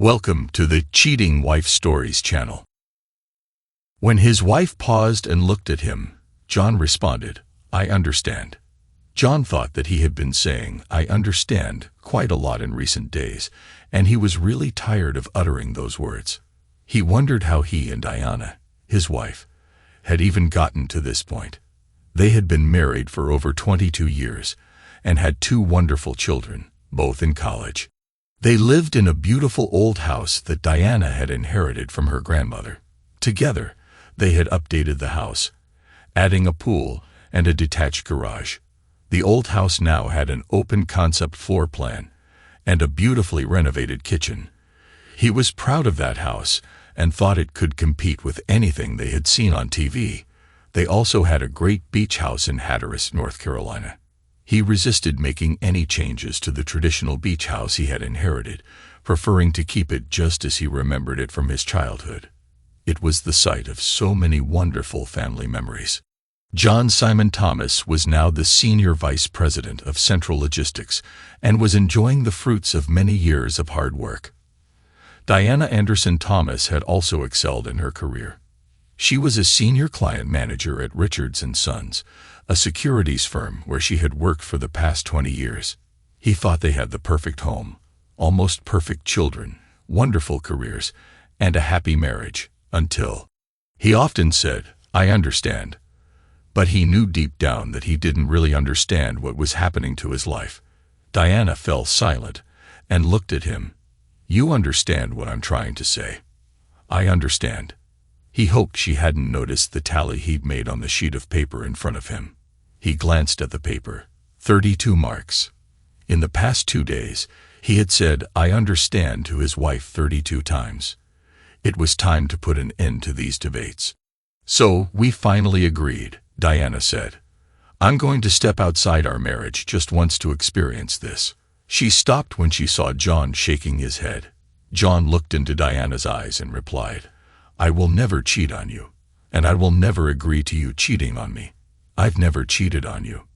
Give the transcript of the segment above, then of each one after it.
Welcome to the Cheating Wife Stories channel. When his wife paused and looked at him, John responded, "I understand." John thought that he had been saying, "I understand," quite a lot in recent days, and he was really tired of uttering those words. He wondered how he and Diana, his wife, had even gotten to this point. They had been married for over 22 years and had 2 wonderful children, both in college. They lived in a beautiful old house that Diana had inherited from her grandmother. Together, they had updated the house, adding a pool and a detached garage. The old house now had an open-concept floor plan and a beautifully renovated kitchen. He was proud of that house and thought it could compete with anything they had seen on TV. They also had a great beach house in Hatteras, North Carolina. He resisted making any changes to the traditional beach house he had inherited, preferring to keep it just as he remembered it from his childhood. It was the site of so many wonderful family memories. John Simon Thomas was now the senior vice president of Central Logistics and was enjoying the fruits of many years of hard work. Diana Anderson Thomas had also excelled in her career. She was a senior client manager at Richards & Sons, a securities firm where she had worked for the past 20 years. He thought they had the perfect home, almost perfect children, wonderful careers, and a happy marriage, until he often said, "I understand." But he knew deep down that he didn't really understand what was happening to his life. Diana fell silent and looked at him. "You understand what I'm trying to say." "I understand." He hoped she hadn't noticed the tally he'd made on the sheet of paper in front of him. He glanced at the paper. 32 marks. In the past 2 days, he had said, "I understand" to his wife 32 times. It was time to put an end to these debates. "So, we finally agreed," Diana said. "I'm going to step outside our marriage just once to experience this." She stopped when she saw John shaking his head. John looked into Diana's eyes and replied, "I will never cheat on you, and I will never agree to you cheating on me." "I've never cheated on you,"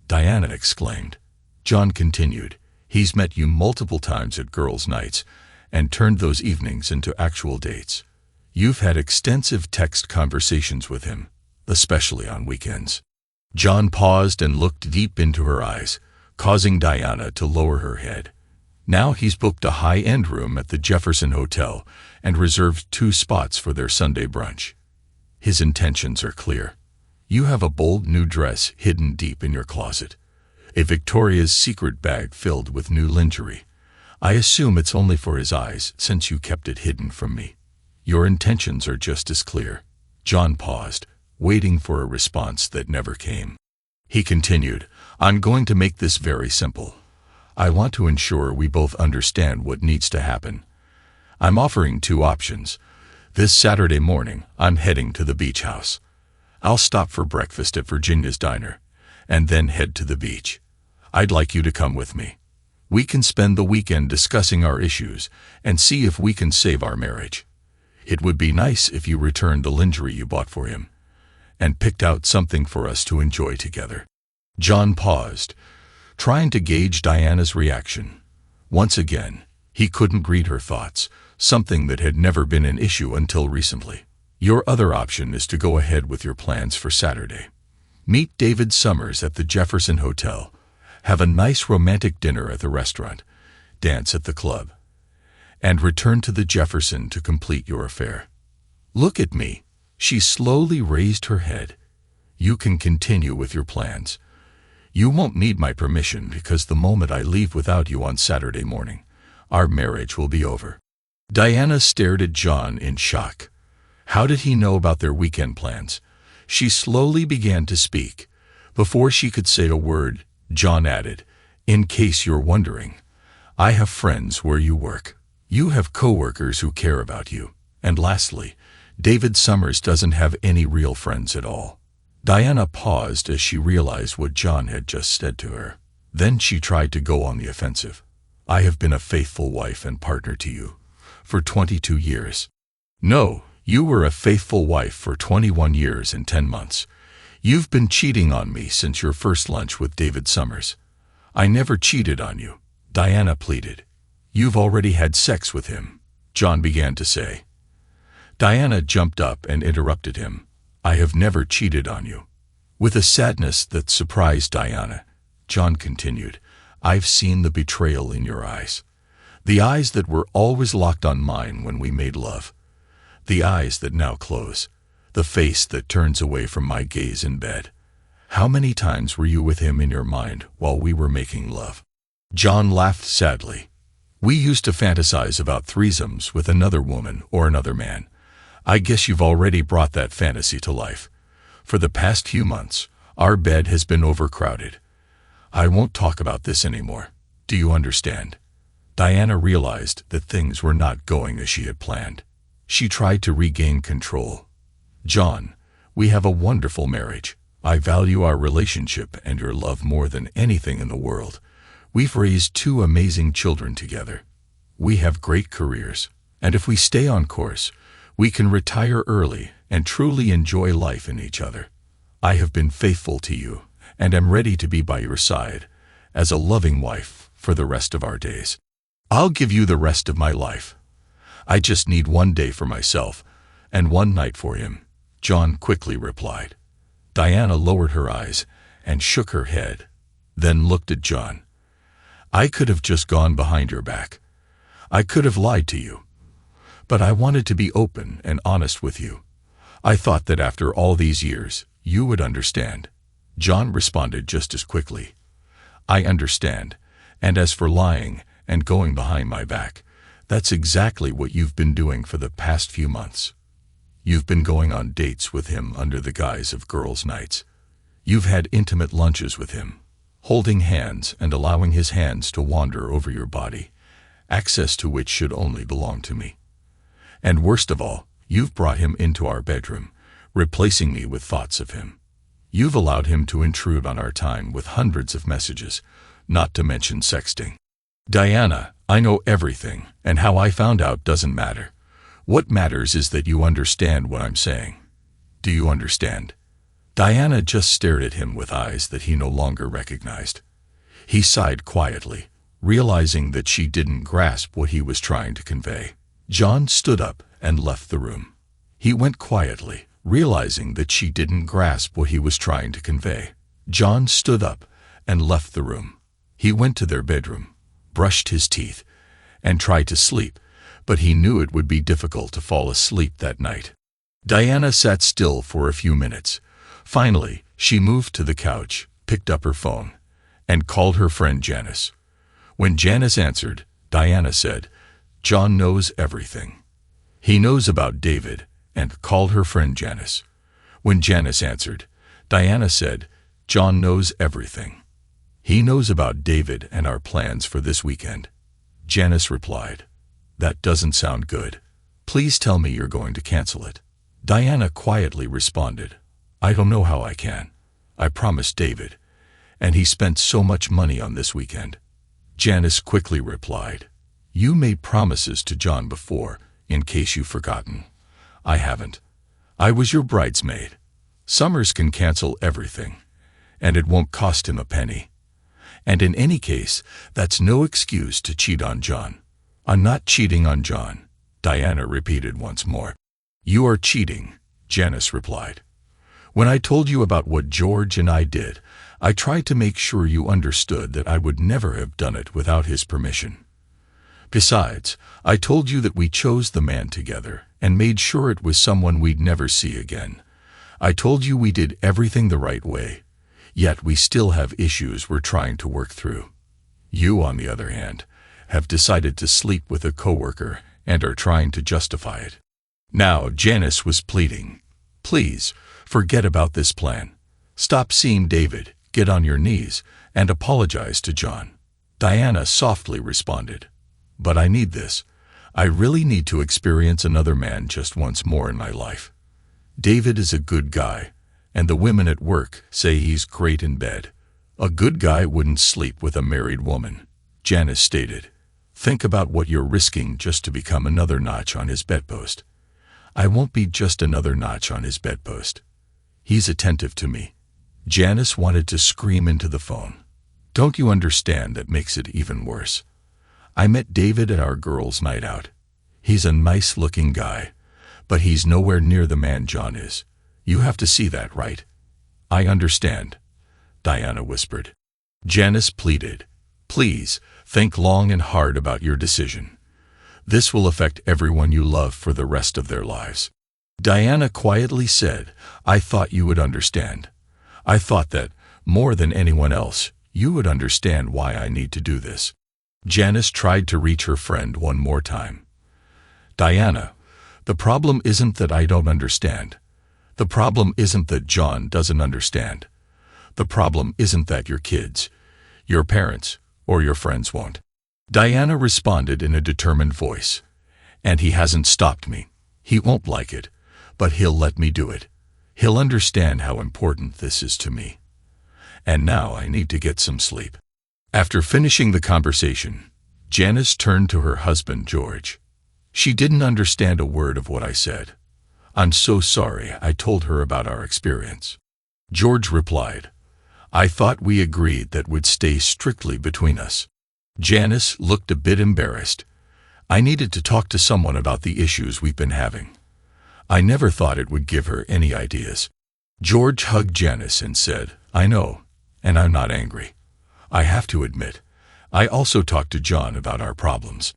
Diana exclaimed. John continued, "He's met you multiple times at girls' nights and turned those evenings into actual dates. You've had extensive text conversations with him, especially on weekends." John paused and looked deep into her eyes, causing Diana to lower her head. Now he's booked a high-end room at the Jefferson Hotel and reserved 2 spots for their Sunday brunch. His intentions are clear. You have a bold new dress hidden deep in your closet, a Victoria's Secret bag filled with new lingerie. I assume it's only for his eyes since you kept it hidden from me. Your intentions are just as clear. John paused, waiting for a response that never came. He continued, "I'm going to make this very simple. I want to ensure we both understand what needs to happen. I'm offering 2 options. This Saturday morning, I'm heading to the beach house. I'll stop for breakfast at Virginia's Diner, and then head to the beach. I'd like you to come with me. We can spend the weekend discussing our issues and see if we can save our marriage. It would be nice if you returned the lingerie you bought for him and picked out something for us to enjoy together." John paused, trying to gauge Diana's reaction. Once again, he couldn't read her thoughts, something that had never been an issue until recently. "Your other option is to go ahead with your plans for Saturday. Meet David Summers at the Jefferson Hotel, have a nice romantic dinner at the restaurant, dance at the club, and return to the Jefferson to complete your affair." "Look at me." She slowly raised her head. "You can continue with your plans. You won't need my permission because the moment I leave without you on Saturday morning, our marriage will be over." Diana stared at John in shock. How did he know about their weekend plans? She slowly began to speak. Before she could say a word, John added, "In case you're wondering, I have friends where you work. You have coworkers who care about you. And lastly, David Summers doesn't have any real friends at all." Diana paused as she realized what John had just said to her. Then she tried to go on the offensive. "I have been a faithful wife and partner to you for 22 years. No, you were a faithful wife for 21 years and 10 months. You've been cheating on me since your first lunch with David Summers." "I never cheated on you," Diana pleaded. "You've already had sex with him. John began to say. Diana jumped up and interrupted him. I have never cheated on you. With a sadness that surprised Diana, John continued, I've seen the betrayal in your eyes. The eyes that were always locked on mine when we made love. The eyes that now close. The face that turns away from my gaze in bed. How many times were you with him in your mind while we were making love? John laughed sadly. We used to fantasize about threesomes with another woman or another man. I guess you've already brought that fantasy to life. For the past few months, our bed has been overcrowded. I won't talk about this anymore. Do you understand? Diana realized that things were not going as she had planned. She tried to regain control. John, we have a wonderful marriage. I value our relationship and your love more than anything in the world. We've raised 2 amazing children together. We have great careers, and if we stay on course, we can retire early and truly enjoy life in each other. I have been faithful to you, and am ready to be by your side, as a loving wife for the rest of our days. I'll give you the rest of my life. I just need 1 day for myself, and 1 night for him, John quickly replied. Diana lowered her eyes and shook her head, then looked at John. I could have just gone behind your back. I could have lied to you. But I wanted to be open and honest with you. I thought that after all these years, you would understand. John responded just as quickly. I understand, and as for lying and going behind my back, that's exactly what you've been doing for the past few months. You've been going on dates with him under the guise of girls' nights. You've had intimate lunches with him, holding hands and allowing his hands to wander over your body, access to which should only belong to me. And worst of all, you've brought him into our bedroom, replacing me with thoughts of him. You've allowed him to intrude on our time with hundreds of messages, not to mention sexting. Diana, I know everything, and how I found out doesn't matter. What matters is that you understand what I'm saying. Do you understand? Diana just stared at him with eyes that he no longer recognized. He sighed quietly, realizing that she didn't grasp what he was trying to convey. John stood up and left the room. He went quietly, realizing that she didn't grasp what he was trying to convey. John stood up and left the room. He went to their bedroom, brushed his teeth, and tried to sleep, but he knew it would be difficult to fall asleep that night. Diana sat still for a few minutes. Finally, she moved to the couch, picked up her phone, and called her friend Janice. When Janice answered, Diana said, John knows everything. He knows about David, and called her friend Janice. When Janice answered, Diana said, John knows everything. He knows about David and our plans for this weekend. Janice replied, That doesn't sound good. Please tell me you're going to cancel it. Diana quietly responded, I don't know how I can. I promised David, and he spent so much money on this weekend. Janice quickly replied, You made promises to John before, in case you've forgotten. I haven't. I was your bridesmaid. Summers can cancel everything, and it won't cost him a penny. And in any case, that's no excuse to cheat on John. I'm not cheating on John, Diana repeated once more. You are cheating, Janice replied. When I told you about what George and I did, I tried to make sure you understood that I would never have done it without his permission. Besides, I told you that we chose the man together and made sure it was someone we'd never see again. I told you we did everything the right way, yet we still have issues we're trying to work through. You, on the other hand, have decided to sleep with a coworker and are trying to justify it. Now, Janice was pleading. Please, forget about this plan. Stop seeing David, get on your knees, and apologize to John. Diana softly responded, But I need this. I really need to experience another man just once more in my life. David is a good guy, and the women at work say he's great in bed. A good guy wouldn't sleep with a married woman, Janice stated. Think about what you're risking just to become another notch on his bedpost. I won't be just another notch on his bedpost. He's attentive to me. Janice wanted to scream into the phone. Don't you understand that makes it even worse? I met David at our girls' night out. He's a nice-looking guy, but he's nowhere near the man John is. You have to see that, right? I understand, Diana whispered. Janice pleaded, please, think long and hard about your decision. This will affect everyone you love for the rest of their lives. Diana quietly said, I thought you would understand. I thought that, more than anyone else, you would understand why I need to do this. Janice tried to reach her friend one more time. Diana, the problem isn't that I don't understand. The problem isn't that John doesn't understand. The problem isn't that your kids, your parents, or your friends won't. Diana responded in a determined voice. And he hasn't stopped me. He won't like it, but he'll let me do it. He'll understand how important this is to me. And now I need to get some sleep. After finishing the conversation, Janice turned to her husband, George. She didn't understand a word of what I said. I'm so sorry, I told her about our experience. George replied, I thought we agreed that would stay strictly between us. Janice looked a bit embarrassed. I needed to talk to someone about the issues we've been having. I never thought it would give her any ideas. George hugged Janice and said, I know, and I'm not angry. I have to admit, I also talked to John about our problems.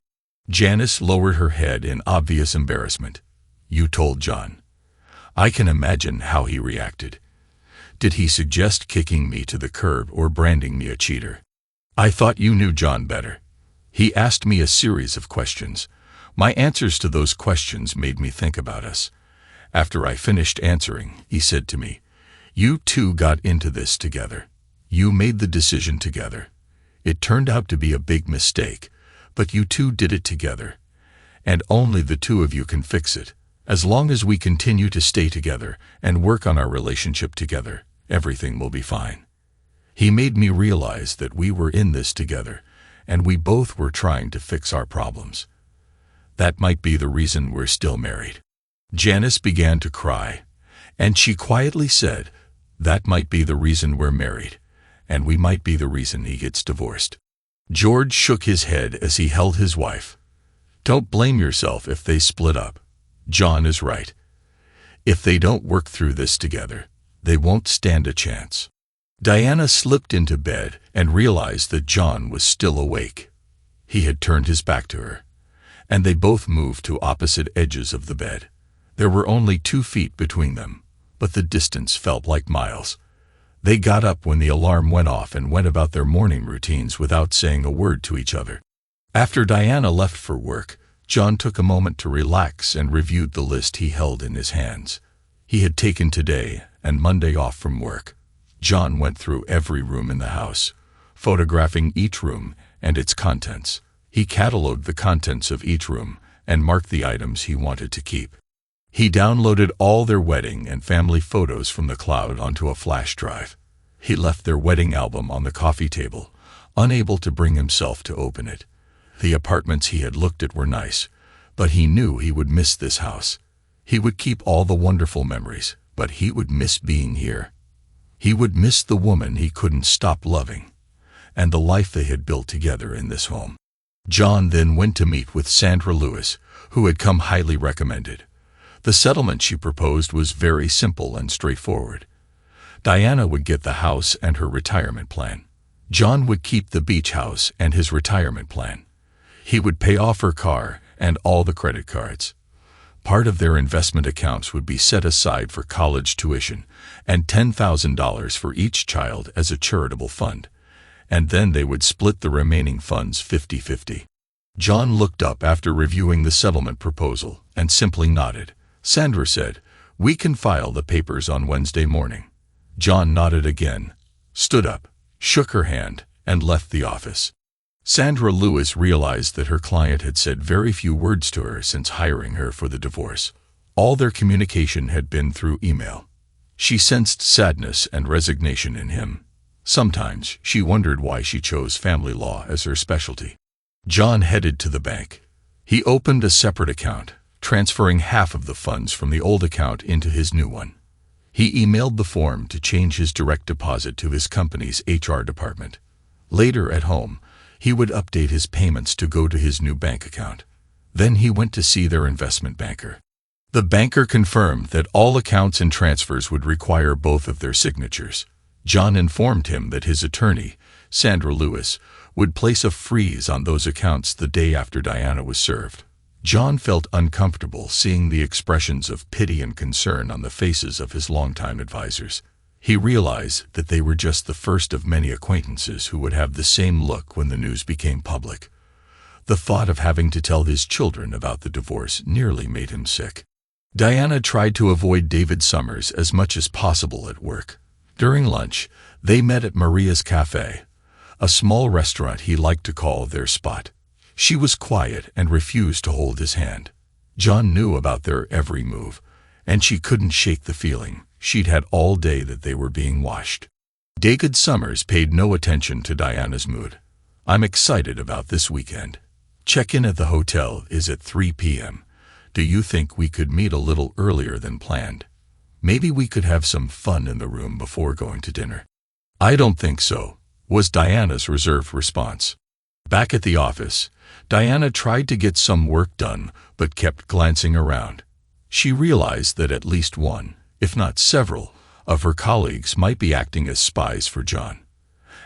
Janice lowered her head in obvious embarrassment. You told John. I can imagine how he reacted. Did he suggest kicking me to the curb or branding me a cheater? I thought you knew John better. He asked me a series of questions. My answers to those questions made me think about us. After I finished answering, he said to me, you two got into this together. You made the decision together. It turned out to be a big mistake, but you two did it together. And only the two of you can fix it. As long as we continue to stay together and work on our relationship together, everything will be fine. He made me realize that we were in this together, and we both were trying to fix our problems. That might be the reason we're still married. Janice began to cry, and she quietly said, that might be the reason we're married, and we might be the reason he gets divorced. George shook his head as he held his wife. Don't blame yourself if they split up. John is right. If they don't work through this together, they won't stand a chance. Diana slipped into bed and realized that John was still awake. He had turned his back to her, and they both moved to opposite edges of the bed. There were only 2 feet between them, but the distance felt like miles. They got up when the alarm went off and went about their morning routines without saying a word to each other. After Diana left for work, John took a moment to relax and reviewed the list he held in his hands. He had taken today and Monday off from work. John went through every room in the house, photographing each room and its contents. He cataloged the contents of each room and marked the items he wanted to keep. He downloaded all their wedding and family photos from the cloud onto a flash drive. He left their wedding album on the coffee table, unable to bring himself to open it. The apartments he had looked at were nice, but he knew he would miss this house. He would keep all the wonderful memories, but he would miss being here. He would miss the woman he couldn't stop loving, and the life they had built together in this home. John then went to meet with Sandra Lewis, who had come highly recommended. The settlement she proposed was very simple and straightforward. Diana would get the house and her retirement plan. John would keep the beach house and his retirement plan. He would pay off her car and all the credit cards. Part of their investment accounts would be set aside for college tuition and $10,000 for each child as a charitable fund, and then they would split the remaining funds 50-50. John looked up after reviewing the settlement proposal and simply nodded. Sandra said, "We can file the papers on Wednesday morning." John nodded again, stood up, shook her hand, and left the office. Sandra Lewis realized that her client had said very few words to her since hiring her for the divorce. All their communication had been through email. She sensed sadness and resignation in him. Sometimes she wondered why she chose family law as her specialty. John headed to the bank. He opened a separate account, transferring half of the funds from the old account into his new one. He emailed the form to change his direct deposit to his company's HR department. Later at home, he would update his payments to go to his new bank account. Then he went to see their investment banker. The banker confirmed that all accounts and transfers would require both of their signatures. John informed him that his attorney, Sandra Lewis, would place a freeze on those accounts the day after Diana was served. John felt uncomfortable seeing the expressions of pity and concern on the faces of his longtime advisors. He realized that they were just the first of many acquaintances who would have the same look when the news became public. The thought of having to tell his children about the divorce nearly made him sick. Diana tried to avoid David Summers as much as possible at work. During lunch, they met at Maria's Cafe, a small restaurant he liked to call their spot. She was quiet and refused to hold his hand. John knew about their every move, and she couldn't shake the feeling she'd had all day that they were being watched. David Summers paid no attention to Diana's mood. "I'm excited about this weekend. Check-in at the hotel is at 3 p.m. Do you think we could meet a little earlier than planned? Maybe we could have some fun in the room before going to dinner." "I don't think so," was Diana's reserved response. Back at the office, Diana tried to get some work done but kept glancing around. She realized that at least one, if not several, of her colleagues might be acting as spies for John.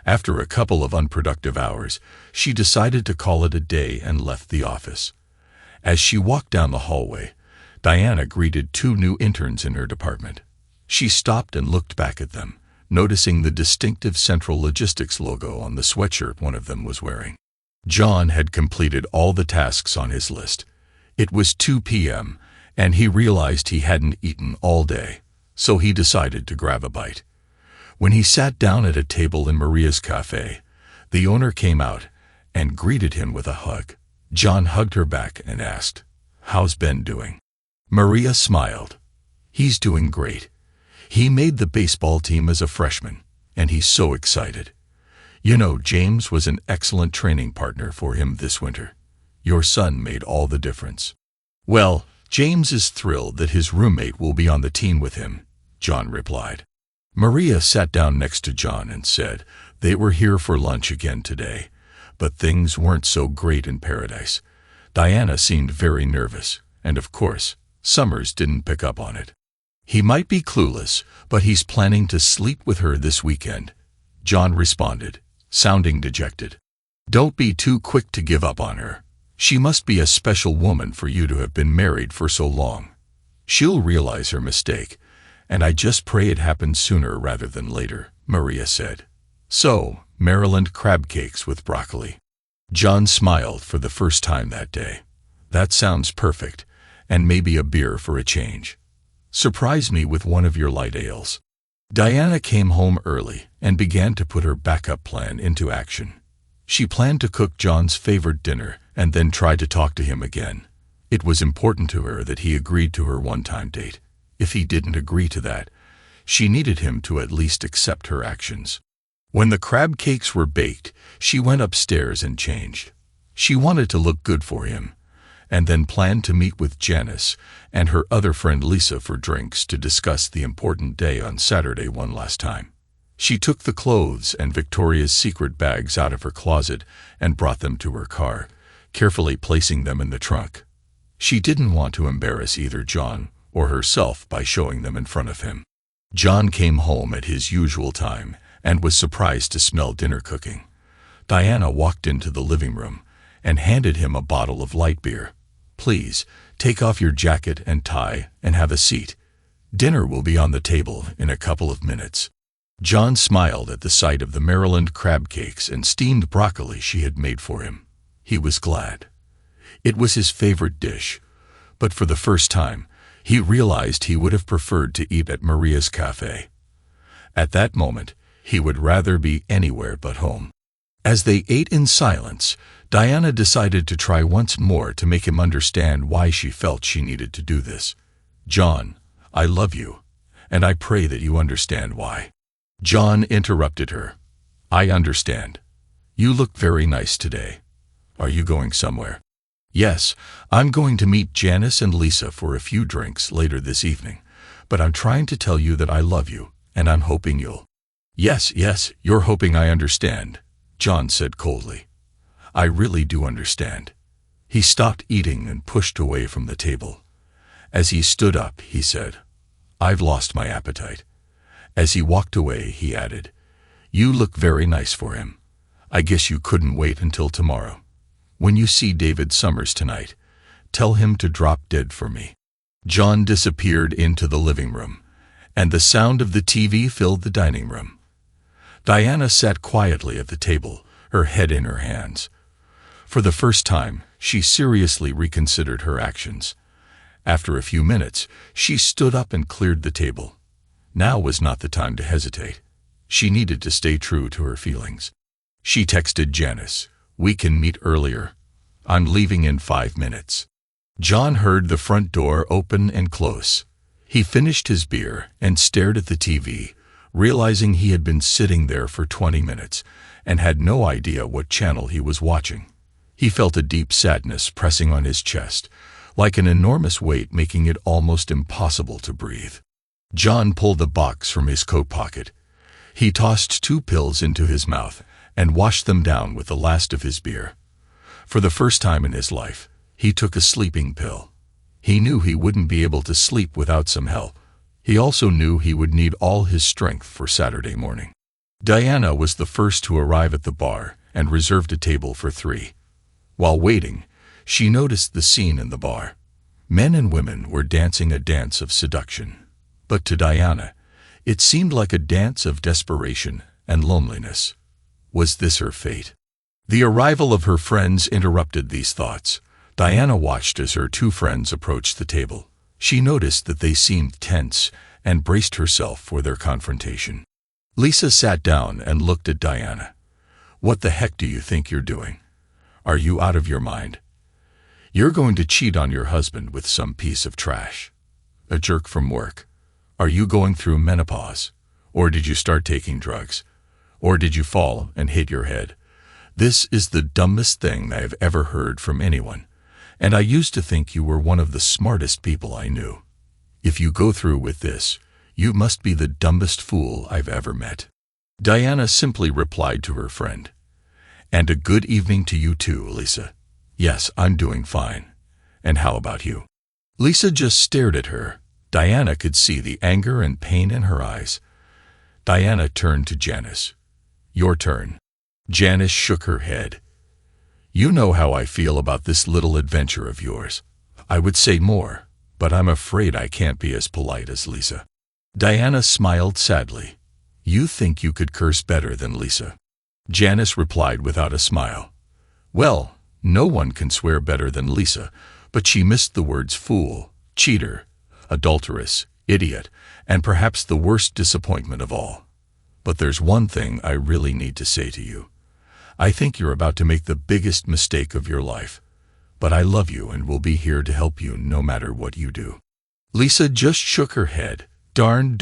After a couple of unproductive hours, she decided to call it a day and left the office. As she walked down the hallway, Diana greeted two new interns in her department. She stopped and looked back at them, noticing the distinctive Central Logistics logo on the sweatshirt one of them was wearing. John had completed all the tasks on his list. It was 2 p.m., and he realized he hadn't eaten all day, so he decided to grab a bite. When he sat down at a table in Maria's Cafe, the owner came out and greeted him with a hug. John hugged her back and asked, "How's Ben doing?" Maria smiled. "He's doing great. He made the baseball team as a freshman, and he's so excited. You know, James was an excellent training partner for him this winter. Your son made all the difference." "Well, James is thrilled that his roommate will be on the team with him," John replied. Maria sat down next to John and said they were here for lunch again today, but things weren't so great in paradise. Diana seemed very nervous, and of course, Summers didn't pick up on it. "He might be clueless, but he's planning to sleep with her this weekend," John responded, sounding dejected. "Don't be too quick to give up on her. She must be a special woman for you to have been married for so long. She'll realize her mistake, and I just pray it happens sooner rather than later," Maria said. "So, Maryland crab cakes with broccoli." John smiled for the first time that day. "That sounds perfect, and maybe a beer for a change. Surprise me with one of your light ales." Diana came home early and began to put her backup plan into action. She planned to cook John's favorite dinner and then try to talk to him again. It was important to her that he agreed to her one-time date. If he didn't agree to that, she needed him to at least accept her actions. When the crab cakes were baked, she went upstairs and changed. She wanted to look good for him, and then planned to meet with Janice and her other friend Lisa for drinks to discuss the important day on Saturday one last time. She took the clothes and Victoria's Secret bags out of her closet and brought them to her car, carefully placing them in the trunk. She didn't want to embarrass either John or herself by showing them in front of him. John came home at his usual time and was surprised to smell dinner cooking. Diana walked into the living room and handed him a bottle of light beer. "Please, take off your jacket and tie and have a seat. Dinner will be on the table in a couple of minutes." John smiled at the sight of the Maryland crab cakes and steamed broccoli she had made for him. He was glad. It was his favorite dish, but for the first time, he realized he would have preferred to eat at Maria's Cafe. At that moment, he would rather be anywhere but home. As they ate in silence, Diana decided to try once more to make him understand why she felt she needed to do this. "John, I love you, and I pray that you understand why." John interrupted her. "I understand. You look very nice today. Are you going somewhere?" "Yes, I'm going to meet Janice and Lisa for a few drinks later this evening, but I'm trying to tell you that I love you, and I'm hoping you'll—" Yes, you're hoping I understand," John said coldly. "I really do understand." He stopped eating and pushed away from the table. As he stood up, he said, "I've lost my appetite." As he walked away, he added, "You look very nice for him. I guess you couldn't wait until tomorrow. When you see David Summers tonight, tell him to drop dead for me." John disappeared into the living room, and the sound of the TV filled the dining room. Diana sat quietly at the table, her head in her hands. For the first time, she seriously reconsidered her actions. After a few minutes, she stood up and cleared the table. Now was not the time to hesitate. She needed to stay true to her feelings. She texted Janice, "We can meet earlier. I'm leaving in 5 minutes." John heard the front door open and close. He finished his beer and stared at the TV, realizing he had been sitting there for 20 minutes and had no idea what channel he was watching. He felt a deep sadness pressing on his chest, like an enormous weight making it almost impossible to breathe. John pulled a box from his coat pocket. He tossed 2 pills into his mouth and washed them down with the last of his beer. For the first time in his life, he took a sleeping pill. He knew he wouldn't be able to sleep without some help. He also knew he would need all his strength for Saturday morning. Diana was the first to arrive at the bar and reserved a table for 3. While waiting, she noticed the scene in the bar. Men and women were dancing a dance of seduction. But to Diana, it seemed like a dance of desperation and loneliness. Was this her fate? The arrival of her friends interrupted these thoughts. Diana watched as her 2 friends approached the table. She noticed that they seemed tense and braced herself for their confrontation. Lisa sat down and looked at Diana. "What the heck do you think you're doing? Are you out of your mind? You're going to cheat on your husband with some piece of trash. A jerk from work. Are you going through menopause? Or did you start taking drugs? Or did you fall and hit your head? This is the dumbest thing I have ever heard from anyone, and I used to think you were one of the smartest people I knew. If you go through with this, you must be the dumbest fool I've ever met." Diana simply replied to her friend, "And a good evening to you too, Lisa. Yes, I'm doing fine. And how about you?" Lisa just stared at her. Diana could see the anger and pain in her eyes. Diana turned to Janice. "Your turn." Janice shook her head. "You know how I feel about this little adventure of yours. I would say more, but I'm afraid I can't be as polite as Lisa." Diana smiled sadly. "You think you could curse better than Lisa?" Janice replied without a smile. "Well, no one can swear better than Lisa," but she missed the words fool, cheater, adulteress, idiot, and perhaps the worst disappointment of all. "But there's one thing I really need to say to you. I think you're about to make the biggest mistake of your life. But I love you and will be here to help you no matter what you do." Lisa just shook her head. Darn.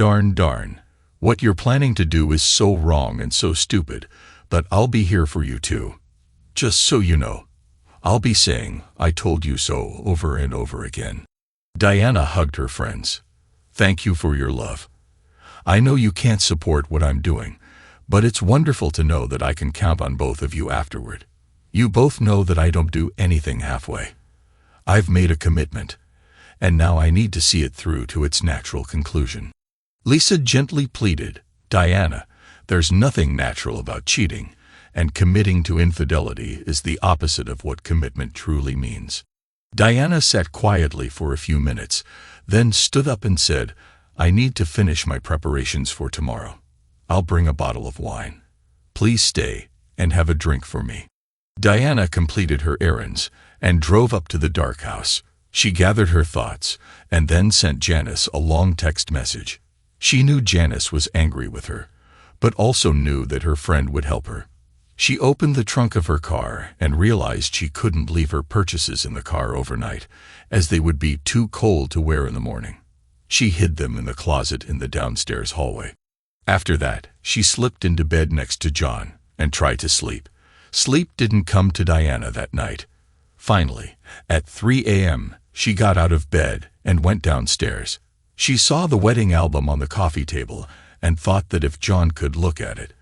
What you're planning to do is so wrong and so stupid, but I'll be here for you too. Just so you know, I'll be saying, 'I told you so' over and over again." Diana hugged her friends. "Thank you for your love. I know you can't support what I'm doing, but it's wonderful to know that I can count on both of you afterward. You both know that I don't do anything halfway. I've made a commitment, and now I need to see it through to its natural conclusion." Lisa gently pleaded, "Diana, there's nothing natural about cheating, and committing to infidelity is the opposite of what commitment truly means." Diana sat quietly for a few minutes, then stood up and said, "I need to finish my preparations for tomorrow. I'll bring a bottle of wine. Please stay and have a drink for me." Diana completed her errands and drove up to the dark house. She gathered her thoughts and then sent Janice a long text message. She knew Janice was angry with her, but also knew that her friend would help her. She opened the trunk of her car and realized she couldn't leave her purchases in the car overnight, as they would be too cold to wear in the morning. She hid them in the closet in the downstairs hallway. After that, she slipped into bed next to John and tried to sleep. Sleep didn't come to Diana that night. Finally, at 3 a.m., she got out of bed and went downstairs. She saw the wedding album on the coffee table and thought that if John could look at it,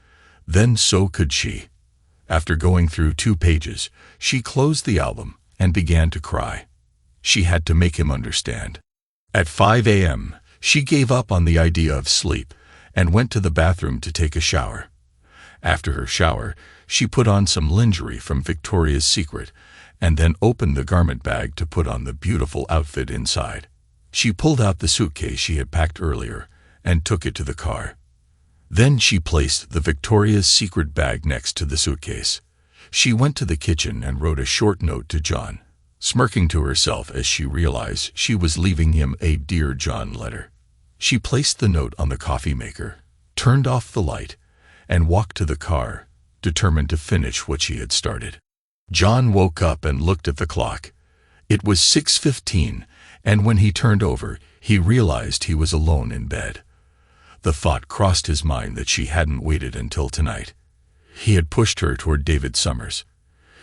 then so could she. After going through 2 pages, she closed the album and began to cry. She had to make him understand. At 5 a.m., she gave up on the idea of sleep and went to the bathroom to take a shower. After her shower, she put on some lingerie from Victoria's Secret and then opened the garment bag to put on the beautiful outfit inside. She pulled out the suitcase she had packed earlier and took it to the car. Then she placed the Victoria's Secret bag next to the suitcase. She went to the kitchen and wrote a short note to John, smirking to herself as she realized she was leaving him a Dear John letter. She placed the note on the coffee maker, turned off the light, and walked to the car, determined to finish what she had started. John woke up and looked at the clock. It was 6:15, and when he turned over, he realized he was alone in bed. The thought crossed his mind that she hadn't waited until tonight. He had pushed her toward David Summers.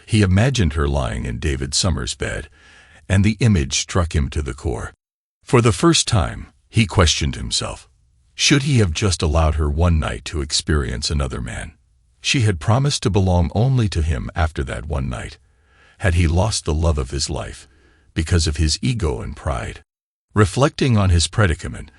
He imagined her lying in David Summers' bed, and the image struck him to the core. For the first time, he questioned himself. Should he have just allowed her one night to experience another man? She had promised to belong only to him after that one night. Had he lost the love of his life because of his ego and pride? Reflecting on his predicament,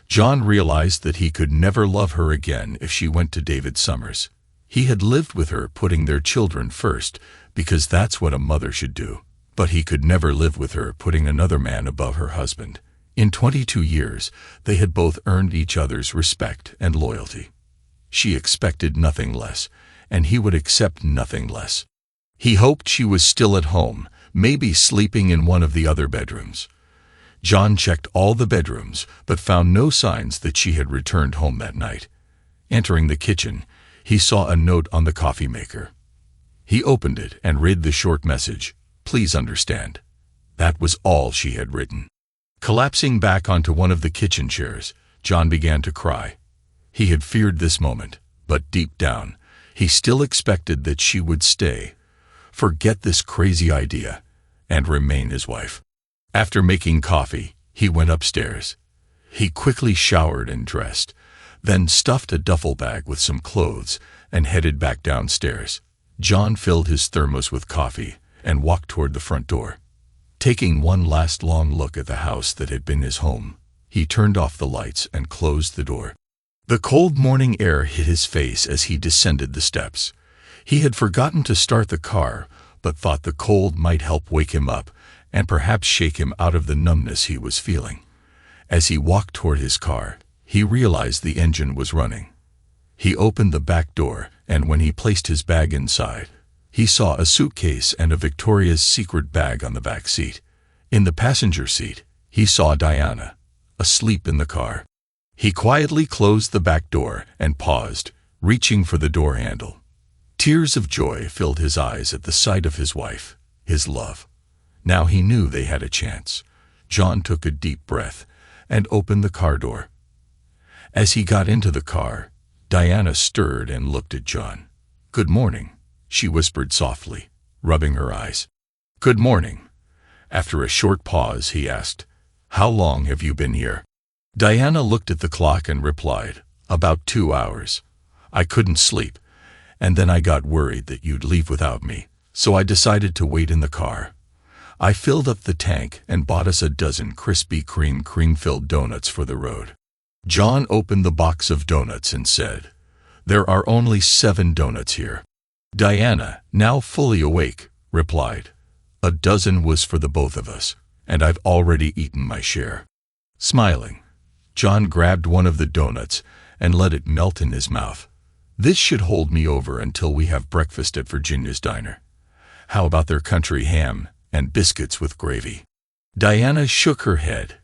John realized that he could never love her again if she went to David Summers. He had lived with her putting their children first because that's what a mother should do. But he could never live with her putting another man above her husband. In 22 years, they had both earned each other's respect and loyalty. She expected nothing less, and he would accept nothing less. He hoped she was still at home, maybe sleeping in one of the other bedrooms. John checked all the bedrooms, but found no signs that she had returned home that night. Entering the kitchen, he saw a note on the coffee maker. He opened it and read the short message, "Please understand." That was all she had written. Collapsing back onto one of the kitchen chairs, John began to cry. He had feared this moment, but deep down, he still expected that she would stay, forget this crazy idea, and remain his wife. After making coffee, he went upstairs. He quickly showered and dressed, then stuffed a duffel bag with some clothes and headed back downstairs. John filled his thermos with coffee and walked toward the front door. Taking one last long look at the house that had been his home, he turned off the lights and closed the door. The cold morning air hit his face as he descended the steps. He had forgotten to start the car, but thought the cold might help wake him up and perhaps shake him out of the numbness he was feeling. As he walked toward his car, he realized the engine was running. He opened the back door, and when he placed his bag inside, he saw a suitcase and a Victoria's Secret bag on the back seat. In the passenger seat, he saw Diana, asleep in the car. He quietly closed the back door and paused, reaching for the door handle. Tears of joy filled his eyes at the sight of his wife, his love. Now he knew they had a chance. John took a deep breath and opened the car door. As he got into the car, Diana stirred and looked at John. "Good morning," she whispered softly, rubbing her eyes. "Good morning." After a short pause, he asked, "How long have you been here?" Diana looked at the clock and replied, "About 2 hours. I couldn't sleep, and then I got worried that you'd leave without me, so I decided to wait in the car. I filled up the tank and bought us a dozen Krispy Kreme cream-filled donuts for the road." John opened the box of donuts and said, "There are only 7 donuts here." Diana, now fully awake, replied, "A dozen was for the both of us, and I've already eaten my share." Smiling, John grabbed one of the donuts and let it melt in his mouth. "This should hold me over until we have breakfast at Virginia's diner. How about their country ham and biscuits with gravy?" Diana shook her head.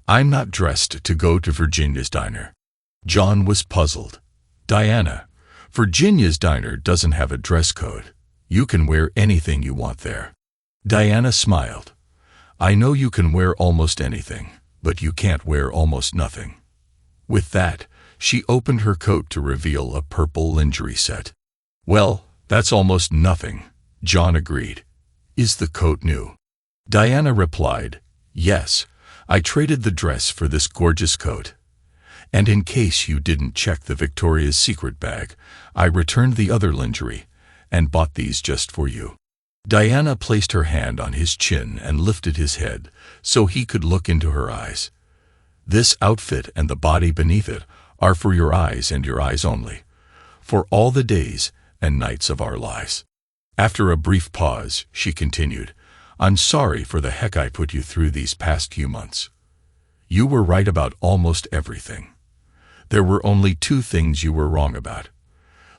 "I'm not dressed to go to Virginia's diner." John was puzzled. "Diana, Virginia's diner doesn't have a dress code. You can wear anything you want there." Diana smiled. "I know you can wear almost anything, but you can't wear almost nothing." With that, she opened her coat to reveal a purple lingerie set. "Well, that's almost nothing," John agreed. "Is the coat new?" Diana replied, "Yes, I traded the dress for this gorgeous coat. And in case you didn't check the Victoria's Secret bag, I returned the other lingerie and bought these just for you." Diana placed her hand on his chin and lifted his head so he could look into her eyes. "This outfit and the body beneath it are for your eyes and your eyes only, for all the days and nights of our lives." After a brief pause, she continued, "I'm sorry for the heck I put you through these past few months. You were right about almost everything. There were only two things you were wrong about.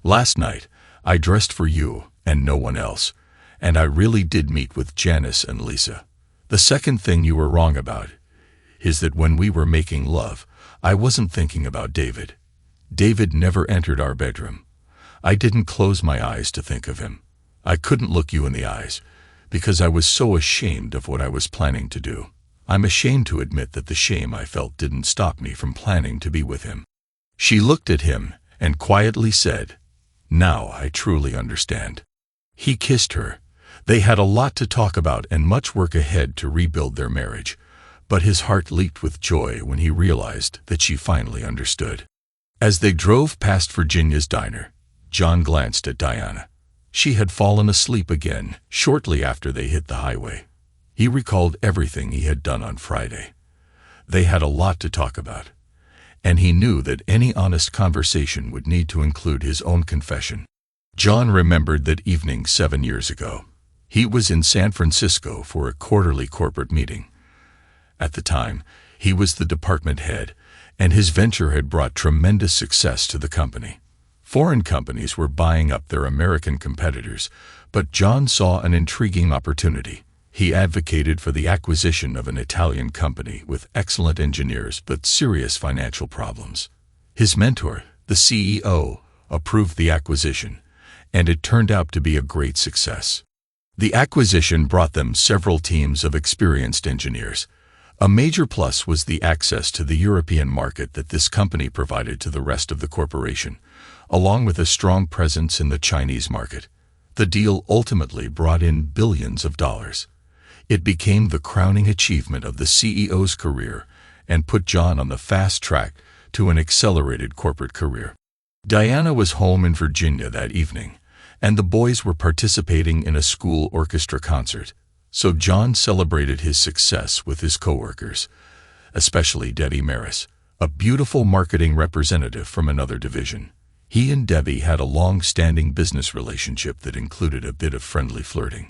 Last night, I dressed for you and no one else, and I really did meet with Janice and Lisa. The second thing you were wrong about is that when we were making love, I wasn't thinking about David. David never entered our bedroom. I didn't close my eyes to think of him. I couldn't look you in the eyes because I was so ashamed of what I was planning to do. I'm ashamed to admit that the shame I felt didn't stop me from planning to be with him." She looked at him and quietly said, "Now I truly understand." He kissed her. They had a lot to talk about and much work ahead to rebuild their marriage, but his heart leaped with joy when he realized that she finally understood. As they drove past Virginia's diner, John glanced at Diana. She had fallen asleep again shortly after they hit the highway. He recalled everything he had done on Friday. They had a lot to talk about, and he knew that any honest conversation would need to include his own confession. John remembered that evening 7 years ago. He was in San Francisco for a quarterly corporate meeting. At the time, he was the department head, and his venture had brought tremendous success to the company. Foreign companies were buying up their American competitors, but John saw an intriguing opportunity. He advocated for the acquisition of an Italian company with excellent engineers but serious financial problems. His mentor, the CEO, approved the acquisition, and it turned out to be a great success. The acquisition brought them several teams of experienced engineers. A major plus was the access to the European market that this company provided to the rest of the corporation, along with a strong presence in the Chinese market. The deal ultimately brought in billions of dollars. It became the crowning achievement of the CEO's career and put John on the fast track to an accelerated corporate career. Diana was home in Virginia that evening, and the boys were participating in a school orchestra concert, so John celebrated his success with his coworkers, especially Debbie Maris, a beautiful marketing representative from another division. He and Debbie had a long-standing business relationship that included a bit of friendly flirting.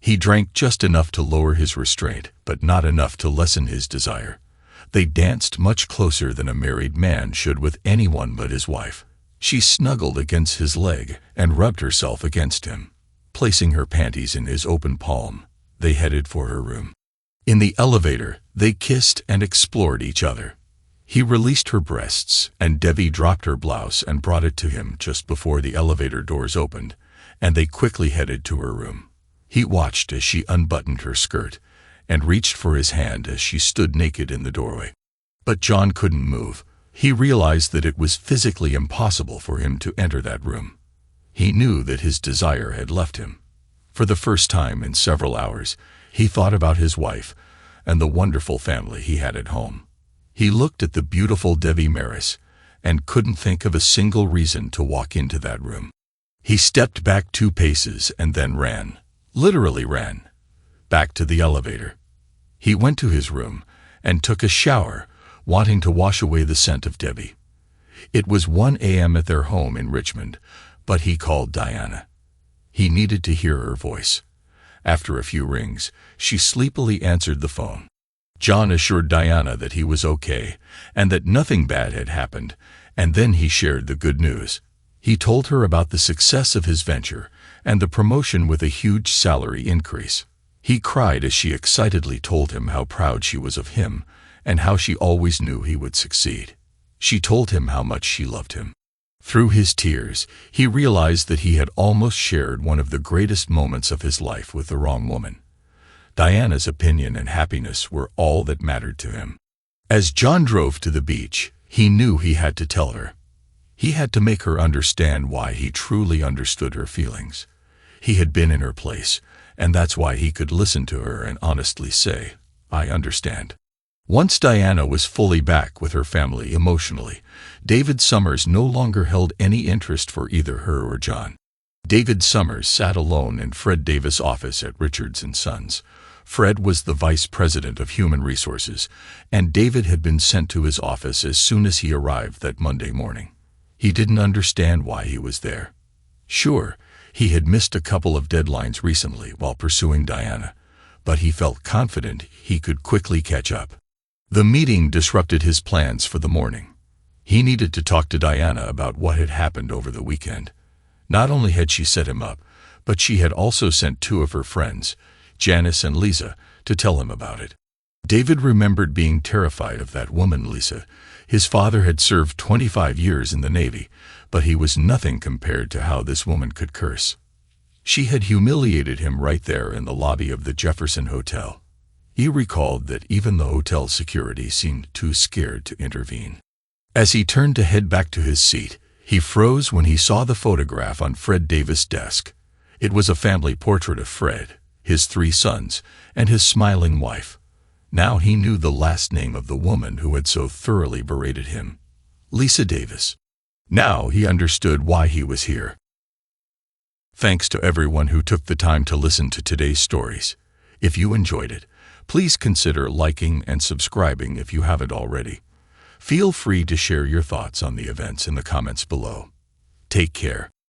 He drank just enough to lower his restraint, but not enough to lessen his desire. They danced much closer than a married man should with anyone but his wife. She snuggled against his leg and rubbed herself against him. Placing her panties in his open palm, they headed for her room. In the elevator, they kissed and explored each other. He released her breasts, and Debbie dropped her blouse and brought it to him just before the elevator doors opened, and they quickly headed to her room. He watched as she unbuttoned her skirt and reached for his hand as she stood naked in the doorway. But John couldn't move. He realized that it was physically impossible for him to enter that room. He knew that his desire had left him. For the first time in several hours, he thought about his wife and the wonderful family he had at home. He looked at the beautiful Debbie Maris and couldn't think of a single reason to walk into that room. He stepped back 2 paces and then ran, literally ran, back to the elevator. He went to his room and took a shower, wanting to wash away the scent of Debbie. It was 1 a.m. at their home in Richmond, but he called Diana. He needed to hear her voice. After a few rings, she sleepily answered the phone. John assured Diana that he was okay and that nothing bad had happened, and then he shared the good news. He told her about the success of his venture and the promotion with a huge salary increase. He cried as she excitedly told him how proud she was of him and how she always knew he would succeed. She told him how much she loved him. Through his tears, he realized that he had almost shared one of the greatest moments of his life with the wrong woman. Diana's opinion and happiness were all that mattered to him. As John drove to the beach, he knew he had to tell her. He had to make her understand why he truly understood her feelings. He had been in her place, and that's why he could listen to her and honestly say, "I understand." Once Diana was fully back with her family emotionally, David Summers no longer held any interest for either her or John. David Summers sat alone in Fred Davis' office at Richards & Sons. Fred was the vice president of human resources, and David had been sent to his office as soon as he arrived that Monday morning. He didn't understand why he was there. Sure, he had missed a couple of deadlines recently while pursuing Diana, but he felt confident he could quickly catch up. The meeting disrupted his plans for the morning. He needed to talk to Diana about what had happened over the weekend. Not only had she set him up, but she had also sent two of her friends, Janice and Lisa, to tell him about it. David remembered being terrified of that woman, Lisa. His father had served 25 years in the Navy, but he was nothing compared to how this woman could curse. She had humiliated him right there in the lobby of the Jefferson Hotel. He recalled that even the hotel security seemed too scared to intervene. As he turned to head back to his seat, he froze when he saw the photograph on Fred Davis' desk. It was a family portrait of Fred, his 3 sons, and his smiling wife. Now he knew the last name of the woman who had so thoroughly berated him: Lisa Davis. Now he understood why he was here. Thanks to everyone who took the time to listen to today's stories. If you enjoyed it, please consider liking and subscribing if you haven't already. Feel free to share your thoughts on the events in the comments below. Take care.